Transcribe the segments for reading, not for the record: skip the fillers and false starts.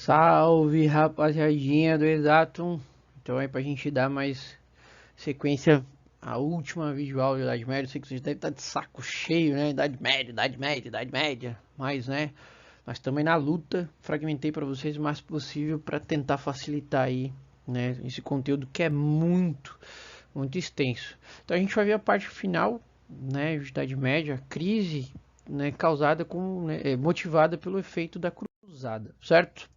Salve, rapaziadinha do Exato. Então aí pra gente dar mais sequência à última videoaula de Idade Média. Eu sei que vocês devem estar de saco cheio, né? Idade Média, Idade Média, Idade Média. Mas, né, nós também na luta. Fragmentei para vocês o mais possível para tentar facilitar aí, né, esse conteúdo que é muito, muito extenso. Então a gente vai ver a parte final, né, de Idade Média, a crise, né, causada motivada pelo efeito da cruzada, certo?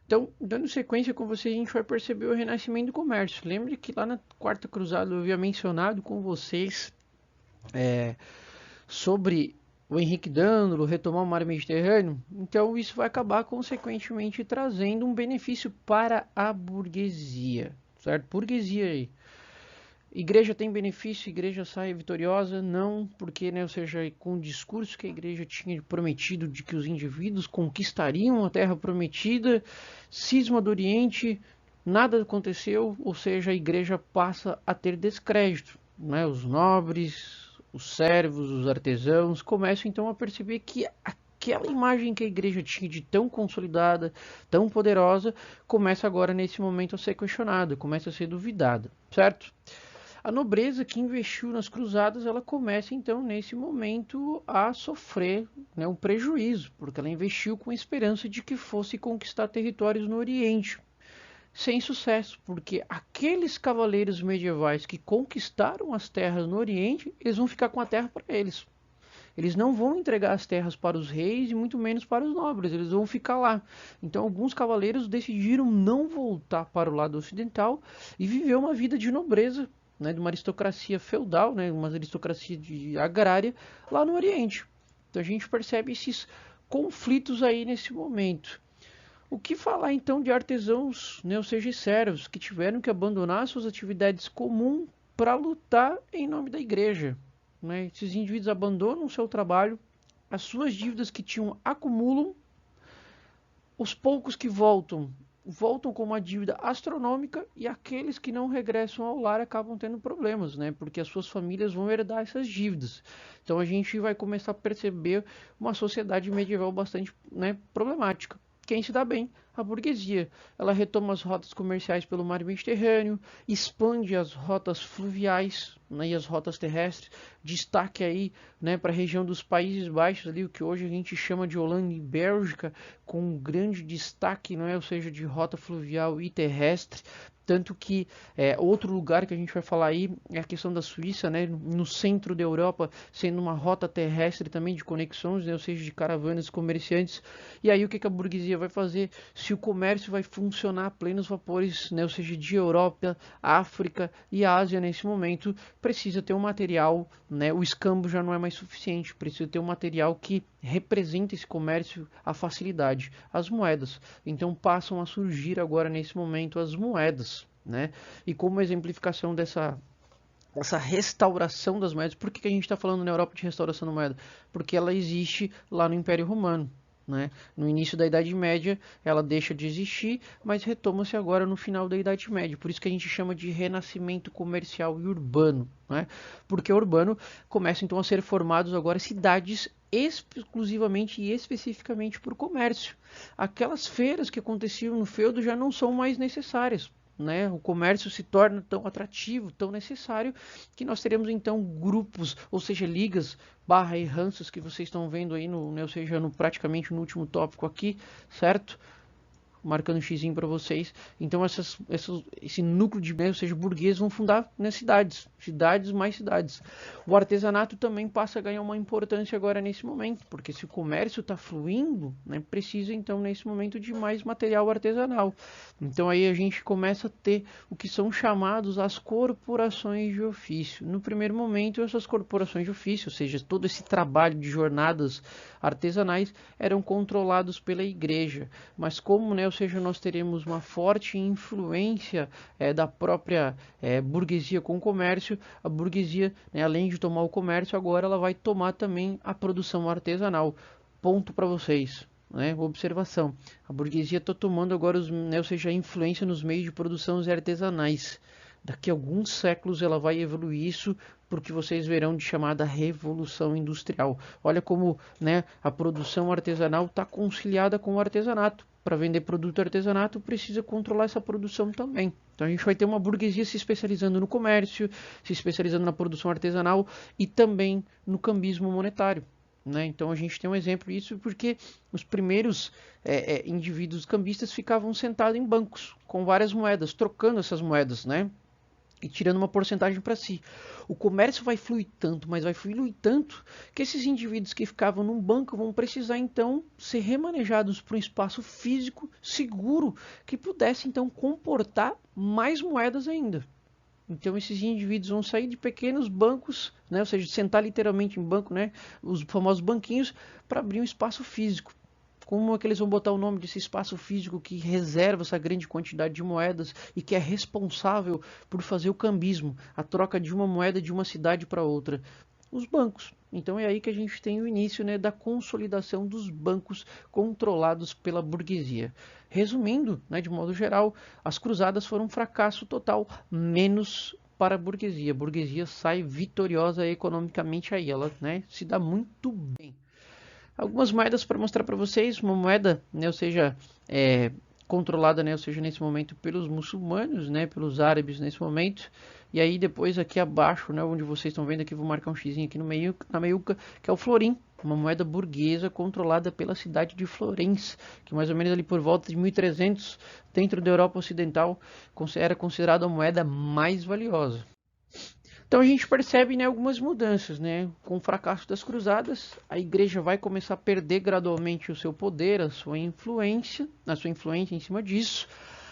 Então, dando sequência com vocês, a gente vai perceber o renascimento do comércio. Lembre que lá na Quarta Cruzada eu havia mencionado com vocês sobre o Henrique D'Andro retomar o mar Mediterrâneo. Então, isso vai acabar consequentemente trazendo um benefício para a burguesia, certo? Burguesia aí. Igreja tem benefício, igreja sai vitoriosa? Não, porque, né, ou seja, com o discurso que a igreja tinha prometido de que os indivíduos conquistariam a terra prometida, cisma do Oriente, nada aconteceu, ou seja, a igreja passa a ter descrédito, né? Os nobres, os servos, os artesãos começam então a perceber que aquela imagem que a igreja tinha de tão consolidada, tão poderosa, começa agora nesse momento a ser questionada, começa a ser duvidada, certo? A nobreza que investiu nas cruzadas, ela começa então nesse momento a sofrer, né, um prejuízo, porque ela investiu com a esperança de que fosse conquistar territórios no Oriente, sem sucesso, porque aqueles cavaleiros medievais que conquistaram as terras no Oriente, eles vão ficar com a terra para eles. Eles não vão entregar as terras para os reis e muito menos para os nobres, eles vão ficar lá. Então alguns cavaleiros decidiram não voltar para o lado ocidental e viver uma vida de nobreza, né, de uma aristocracia feudal, né, uma aristocracia agrária lá no Oriente. Então a gente percebe esses conflitos aí nesse momento. O que falar então de artesãos, né, ou seja, servos, que tiveram que abandonar suas atividades comuns para lutar em nome da igreja? Né? Esses indivíduos abandonam o seu trabalho, as suas dívidas que tinham acumulam, os poucos que voltam, voltam com uma dívida astronômica e aqueles que não regressam ao lar acabam tendo problemas, né? Porque as suas famílias vão herdar essas dívidas. Então a gente vai começar a perceber uma sociedade medieval bastante, né, problemática. Quem se dá bem? A burguesia. Ela retoma as rotas comerciais pelo mar Mediterrâneo, expande as rotas fluviais, né, e as rotas terrestres, destaque aí, né, para a região dos Países Baixos, ali, o que hoje a gente chama de Holanda e Bélgica, com um grande destaque, não é, ou seja, de rota fluvial e terrestre. Tanto que outro lugar que a gente vai falar aí é a questão da Suíça, né, no centro da Europa, sendo uma rota terrestre também de conexões, né, ou seja, de caravanas comerciantes. E aí o que a burguesia vai fazer? Se o comércio vai funcionar a plenos vapores, né, ou seja, de Europa, África e Ásia nesse momento, precisa ter um material, né, o escambo já não é mais suficiente, precisa ter um material que representa esse comércio, a facilidade, as moedas. Então passam a surgir agora nesse momento as moedas, né? E como exemplificação essa restauração das moedas, por que a gente está falando na Europa de restauração da moeda? Porque ela existe lá no Império Romano. Né? No início da Idade Média ela deixa de existir, mas retoma-se agora no final da Idade Média. Por isso que a gente chama de renascimento comercial e urbano. Né? Porque urbano começa então a ser formados agora cidades exclusivamente e especificamente por comércio. Aquelas feiras que aconteciam no feudo já não são mais necessárias. Né? O comércio se torna tão atrativo, tão necessário, que nós teremos então grupos, ou seja, ligas barra e ranças que vocês estão vendo aí, né, ou seja, praticamente no último tópico aqui, certo? Marcando um xizinho para vocês. Então esse núcleo de, ou seja, burgueses vão fundar, né, cidades mais cidades. O artesanato também passa a ganhar uma importância agora nesse momento, porque se o comércio está fluindo, né, precisa então nesse momento de mais material artesanal. Então aí a gente começa a ter o que são chamados as corporações de ofício. No primeiro momento, essas corporações de ofício, ou seja, todo esse trabalho de jornadas artesanais, eram controlados pela igreja. Mas como, né, ou seja, nós teremos uma forte influência da própria burguesia com o comércio, a burguesia, né, além de tomar o comércio, agora ela vai tomar também a produção artesanal. Ponto para vocês. Né? Observação: a burguesia está tomando agora, né, ou seja, a influência nos meios de produção artesanais. Daqui a alguns séculos ela vai evoluir isso porque vocês verão de chamada revolução industrial. Olha como, né, a produção artesanal está conciliada com o artesanato. para vender produto artesanato, precisa controlar essa produção também. Então a gente vai ter uma burguesia se especializando no comércio, se especializando na produção artesanal e também no cambismo monetário. Né? Então a gente tem um exemplo disso porque os primeiros indivíduos cambistas ficavam sentados em bancos com várias moedas, trocando essas moedas, né? E tirando uma porcentagem para si. O comércio vai fluir tanto, mas vai fluir tanto, que esses indivíduos que ficavam num banco vão precisar então ser remanejados para um espaço físico seguro que pudesse então comportar mais moedas ainda. Então esses indivíduos vão sair de pequenos bancos, né, ou seja, sentar literalmente em banco, né, os famosos banquinhos, para abrir um espaço físico. Como é que eles vão botar o nome desse espaço físico que reserva essa grande quantidade de moedas e que é responsável por fazer o cambismo, a troca de uma moeda de uma cidade para outra? Os bancos. Então é aí que a gente tem o início, né, da consolidação dos bancos controlados pela burguesia. Resumindo, né, de modo geral, as cruzadas foram um fracasso total, menos para a burguesia. A burguesia sai vitoriosa economicamente aí, ela, né, se dá muito bem. Algumas moedas para mostrar para vocês, uma moeda, né, ou seja, controlada, né, ou seja, nesse momento pelos muçulmanos, né, pelos árabes nesse momento. E aí depois aqui abaixo, né, onde vocês estão vendo aqui, vou marcar um xizinho aqui no meio, na meiuca, que é o florim, uma moeda burguesa controlada pela cidade de Florença, que mais ou menos ali por volta de 1300, dentro da Europa Ocidental, era considerada a moeda mais valiosa. Então a gente percebe, né, algumas mudanças, né? Com o fracasso das cruzadas, a igreja vai começar a perder gradualmente o seu poder, a sua influência em cima disso.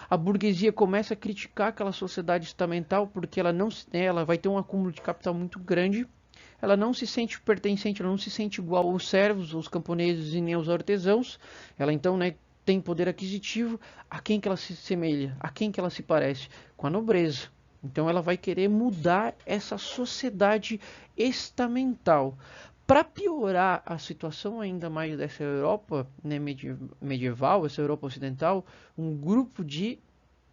A burguesia começa a criticar aquela sociedade estamental porque ela vai ter um acúmulo de capital muito grande. Ela não se sente pertencente, ela não se sente igual aos servos, aos camponeses e nem aos artesãos. Ela então, né, tem poder aquisitivo. A quem que ela se semelha? A quem que ela se parece? Com a nobreza. Então ela vai querer mudar essa sociedade estamental. Para piorar a situação ainda mais dessa Europa, né, medieval, essa Europa ocidental, um grupo de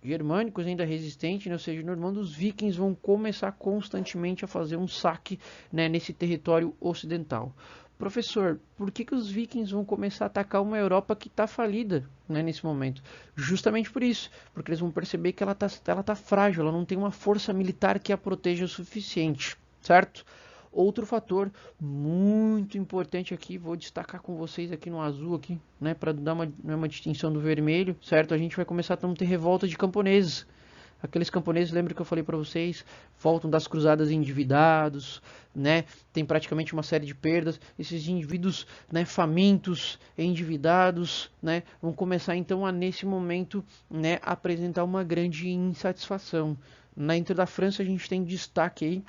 germânicos ainda resistentes, né, ou seja, normandos, os vikings vão começar constantemente a fazer um saque, né, nesse território ocidental. Professor, por que os vikings vão começar a atacar uma Europa que está falida, né, nesse momento? Justamente por isso, porque eles vão perceber que ela tá frágil, ela não tem uma força militar que a proteja o suficiente, certo? Outro fator muito importante aqui, vou destacar com vocês aqui no azul aqui, né, para dar uma distinção do vermelho, certo? A gente vai começar a ter revolta de camponeses. Aqueles camponeses, lembra que eu falei para vocês, voltam das cruzadas endividados, né? Tem praticamente uma série de perdas. Esses indivíduos, né, famintos, endividados, né, vão começar então a nesse momento, né, apresentar uma grande insatisfação. Dentro da França a gente tem destaque aí,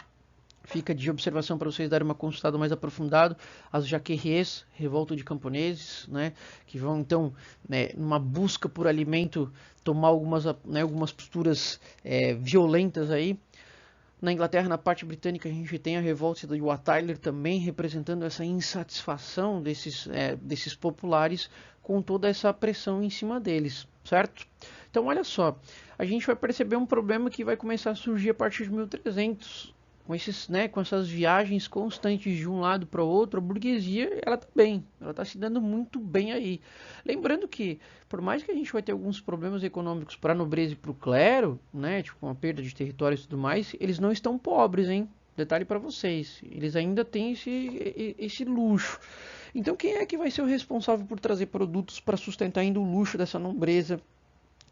fica de observação para vocês darem uma consultada mais aprofundada, as Jacqueries, revolta de camponeses, né, que vão então, né, numa busca por alimento, tomar algumas posturas violentas aí. Na Inglaterra, na parte britânica, a gente tem a revolta de Wat Tyler também representando essa insatisfação desses populares com toda essa pressão em cima deles, certo? Então, olha só, a gente vai perceber um problema que vai começar a surgir a partir de 1300, com essas viagens constantes de um lado para o outro. A burguesia, ela tá bem, ela tá se dando muito bem aí. Lembrando que, por mais que a gente vai ter alguns problemas econômicos para a nobreza e para o clero, né, tipo uma perda de território e tudo mais, eles não estão pobres, hein? Detalhe para vocês, eles ainda têm esse luxo. Então quem é que vai ser o responsável por trazer produtos para sustentar ainda o luxo dessa nobreza,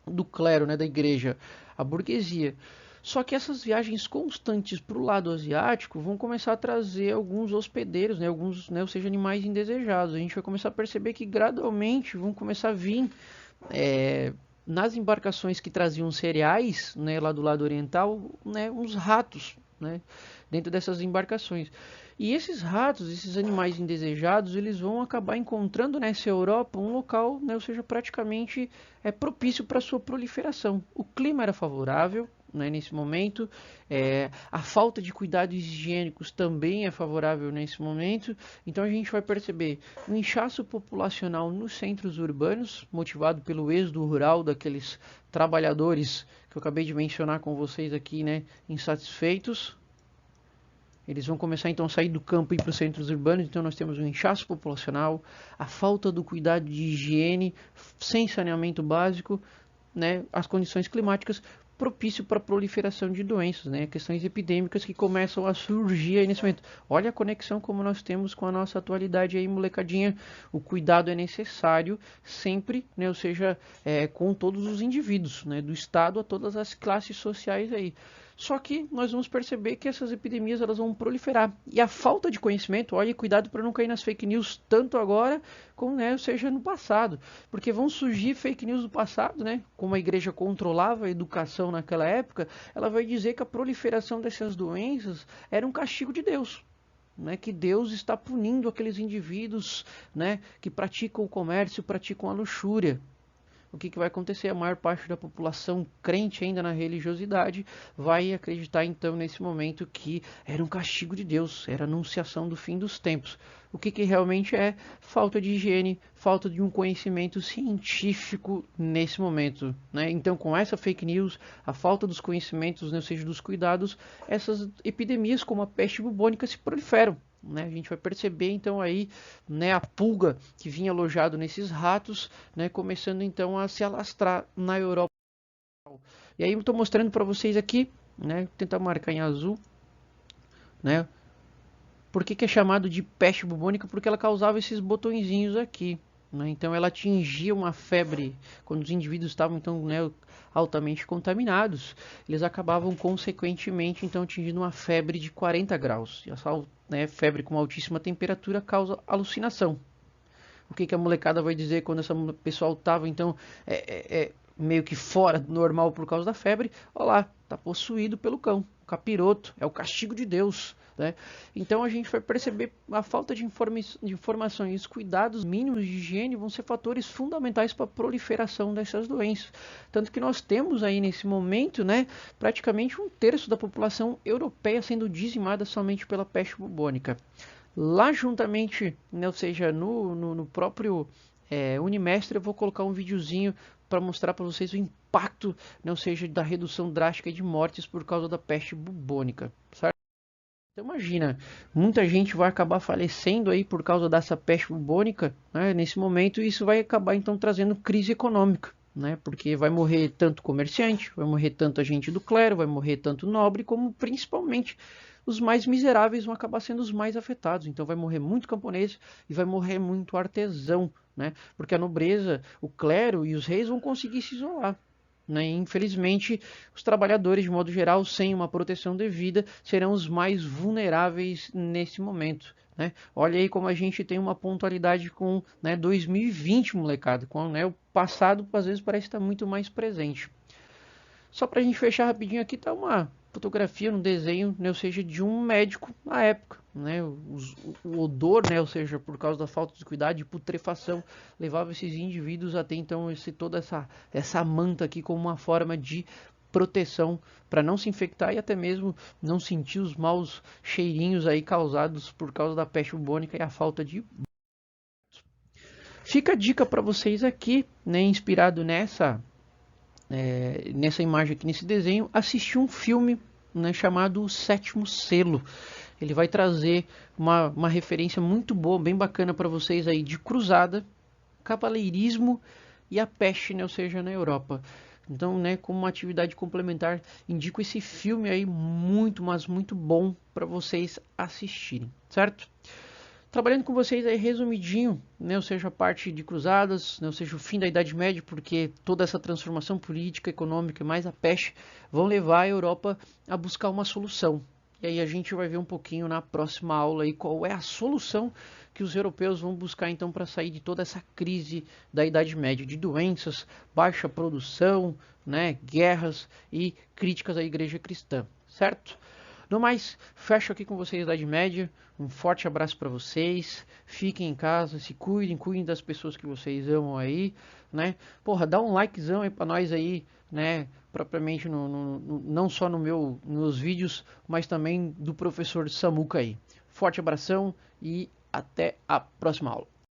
do clero, né, da igreja? A burguesia. Só que essas viagens constantes para o lado asiático vão começar a trazer alguns hospedeiros, né, ou seja, animais indesejados. A gente vai começar a perceber que gradualmente vão começar a vir nas embarcações que traziam cereais, né, lá do lado oriental, né, uns ratos, né, dentro dessas embarcações. E esses ratos, esses animais indesejados, eles vão acabar encontrando nessa Europa um local, né, ou seja, praticamente propício para sua proliferação. O clima era favorável, né, nesse momento, a falta de cuidados higiênicos também é favorável nesse momento. Então a gente vai perceber um inchaço populacional nos centros urbanos, motivado pelo êxodo rural daqueles trabalhadores que eu acabei de mencionar com vocês aqui, né, insatisfeitos. Eles vão começar então a sair do campo e ir para os centros urbanos, então nós temos um inchaço populacional, a falta do cuidado de higiene, sem saneamento básico, né, as condições climáticas propício para a proliferação de doenças, né, questões epidêmicas que começam a surgir aí nesse momento. Olha a conexão como nós temos com a nossa atualidade aí, molecadinha. O cuidado é necessário sempre, né, ou seja, com todos os indivíduos, né, do Estado a todas as classes sociais aí. Só que nós vamos perceber que essas epidemias elas vão proliferar. E a falta de conhecimento, olha, cuidado para não cair nas fake news tanto agora como, né, seja no passado. Porque vão surgir fake news do passado, né? Como a igreja controlava a educação naquela época, ela vai dizer que a proliferação dessas doenças era um castigo de Deus. Né, que Deus está punindo aqueles indivíduos, né, que praticam o comércio, praticam a luxúria. O que vai acontecer? A maior parte da população crente ainda na religiosidade vai acreditar então nesse momento que era um castigo de Deus, era a anunciação do fim dos tempos. O que realmente é? Falta de higiene, falta de um conhecimento científico nesse momento, né? Então, com essa fake news, a falta dos conhecimentos, né, ou seja, dos cuidados, essas epidemias como a peste bubônica se proliferam. Né, a gente vai perceber então aí, né, a pulga que vinha alojado nesses ratos, né, começando então a se alastrar na Europa. E aí eu estou mostrando para vocês aqui, né, vou tentar marcar em azul, né, por que é chamado de peste bubônica? Porque ela causava esses botõezinhos aqui. Né, então ela atingia uma febre quando os indivíduos estavam então, né, altamente contaminados, eles acabavam consequentemente então atingindo uma febre de 40 graus. E essa, né, febre com altíssima temperatura causa alucinação. O que a molecada vai dizer quando essa pessoal estava então meio que fora do normal por causa da febre? Olha lá, está possuído pelo cão, o capiroto, é o castigo de Deus. Né? Então a gente vai perceber a falta de informações, os cuidados mínimos de higiene vão ser fatores fundamentais para a proliferação dessas doenças. Tanto que nós temos aí nesse momento, né, praticamente 1/3 da população europeia sendo dizimada somente pela peste bubônica. Lá juntamente, né, ou seja, no próprio Unimestre, eu vou colocar um videozinho para mostrar para vocês o impacto, né, ou seja, da redução drástica de mortes por causa da peste bubônica, certo? Então imagina, muita gente vai acabar falecendo aí por causa dessa peste bubônica, né, nesse momento, e isso vai acabar então trazendo crise econômica, né, porque vai morrer tanto comerciante, vai morrer tanto agente do clero, vai morrer tanto nobre, como principalmente os mais miseráveis vão acabar sendo os mais afetados. Então vai morrer muito camponês e vai morrer muito artesão, né, porque a nobreza, o clero e os reis vão conseguir se isolar. Né? Infelizmente, os trabalhadores, de modo geral, sem uma proteção devida, serão os mais vulneráveis nesse momento. Né? Olha aí como a gente tem uma pontualidade com, né, 2020, molecada. Com, né, o passado, às vezes, parece estar muito mais presente. Só para a gente fechar rapidinho aqui, tá uma fotografia, um desenho, né, ou seja, de um médico na época. Né, o odor, né, ou seja, por causa da falta de cuidado, de putrefação, levava esses indivíduos a ter então toda essa manta aqui como uma forma de proteção para não se infectar e até mesmo não sentir os maus cheirinhos aí causados por causa da peste bubônica e a falta de... Fica a dica para vocês aqui, né, inspirado nessa imagem aqui, nesse desenho, assistir um filme, né, chamado O Sétimo Selo. Ele vai trazer uma referência muito boa, bem bacana para vocês aí, de cruzada, cavaleirismo e a peste, né, ou seja, na Europa. Então, né, como uma atividade complementar, indico esse filme aí muito, mas muito bom para vocês assistirem, certo? Trabalhando com vocês aí resumidinho, né, ou seja, a parte de cruzadas, né, ou seja, o fim da Idade Média, porque toda essa transformação política, econômica e mais a peste vão levar a Europa a buscar uma solução. E aí a gente vai ver um pouquinho na próxima aula aí qual é a solução que os europeus vão buscar então para sair de toda essa crise da Idade Média, de doenças, baixa produção, né, guerras e críticas à Igreja Cristã, certo? No mais, fecho aqui com vocês da Idade Média. Um forte abraço para vocês. Fiquem em casa, se cuidem, cuidem das pessoas que vocês amam aí, né? Porra, dá um likezão aí para nós aí, né? Propriamente não só nos vídeos, mas também do professor Samuca aí. Forte abração e até a próxima aula.